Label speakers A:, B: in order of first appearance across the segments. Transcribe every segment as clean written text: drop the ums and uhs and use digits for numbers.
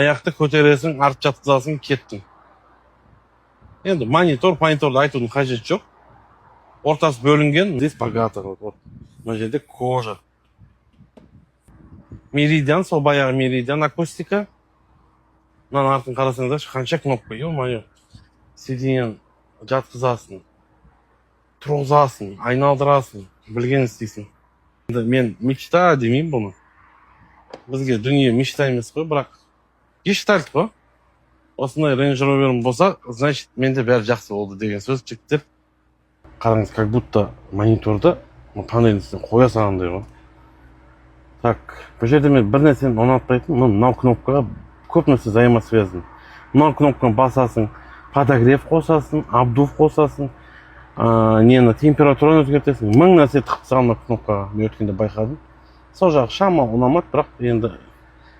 A: Аяқты көтересің, артып жатқызасың, кеттің. Енді мониторды айтудың қажеті жоқ. Ортасы бөлінген, здесь богато. Мына жерде кожа. Меридиан, сол баяғы меридиан акустика. Мынаның артын қарасаңыздар, қанша кнопка, ё-моё. Сиденьен жатқызасың, тұрғызасың, айналдырасың, білген істейсің. Енді мен мечта демеймін бұны. Бізге дүние мечта емес қой, бірақ гештальт қой. Осындай Range Rover'ым болса, значит, менде бәрі жақсы болды деген сөз. Жігіттер, қараңыз, как будто мониторды панелдің үстіне қоя салғандай ғой. Так, бұл жерде мен бір нәрсені ұнатпайтын, мынау кнопкаға көп нәрсе взаимосвязан. Мынау кнопканы басасың, подогрев қосасың, обдув қосасың, температураны өзгертесің. Мың нәрсе тығып тастаған кнопкаға, мен өткенде байқадым. Сол жағы шамалы ұнамады, бірақ енді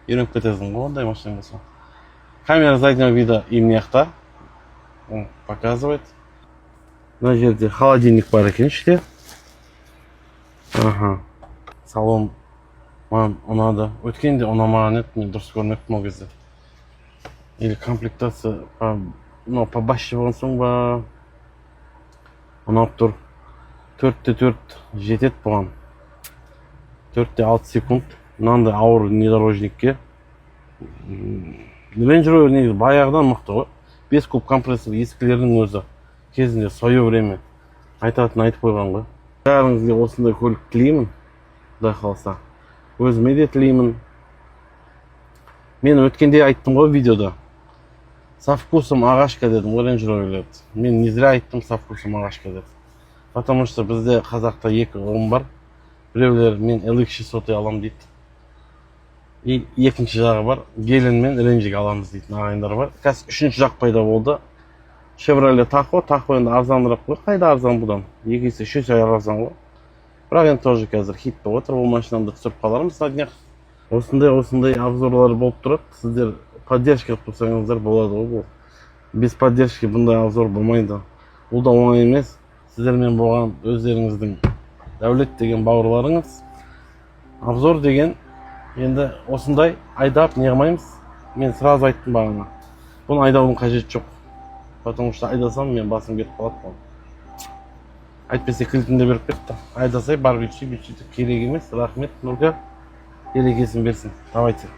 A: үйреніп кетесің ғой, ондай машина болса. Камера заднего вида имнияқта. Он показывает. Мына жерде холодильник бар екен іште. Салон маған ұнады. Өткенде ұнамаған еді, мен дұрыс көрмеппін ол кезде. Или комплектация побаще болған соң ба. Ұнап тұр. 4/4 жетеді бұған. 4/6 секунд. Мынандай ауыр внедорожникке. Range Rover негізі баяғыдан мықты ғой. 5 куб компрессор ескілердің өзі кезінде свое время айтатын айтып қойған ғой. Бәріңізге осындай көлік тілеймін. Құдай қаласа. Өзіме де тілеймін. Мен өткенде айттым ғой видеода. Со вкусом ағашка дедім ғой Range Rover'лерді. Мен не зря айттым со вкусом ағашка дедім. Потому что бізде қазақта екі ұғым бар. Біреулер мен LX600 алам дейді. И екінші жағы бар, Гелен мен Ренжиг аламыз дейтін ағайындар бар. Қазір үшінші жақ пайда болды. Chevrolet Tahoe енді арзанырақ қой. Қайда арзан бұдан? 2 есе 3 есе арзан ғой. Бірақ енді тоже қазір хит болып отыр. Бұл машинамды түсіріп қалармыз на днях. Осындай обзорлар болып тұрады. Сіздер поддержка қылсаңыздар болады ғой. Без поддержки бұндай обзор болмайды. Бұл да оңай емес. Сіздермен болған өздеріңіздің дәулет деген бауырларыңыз. Обзор деген енді осындай айдап неғымаймыз. Мен сразу айттым бағана. Бұны айдаудың қажеті жоқ. Потому что айдасам мен басым кетіп қалады. Айтпесе кілтінде беріп кетті. Айдасай бар бүйтші керек емес. Рахмет Нұрға. Берекесін берсін. Давайте.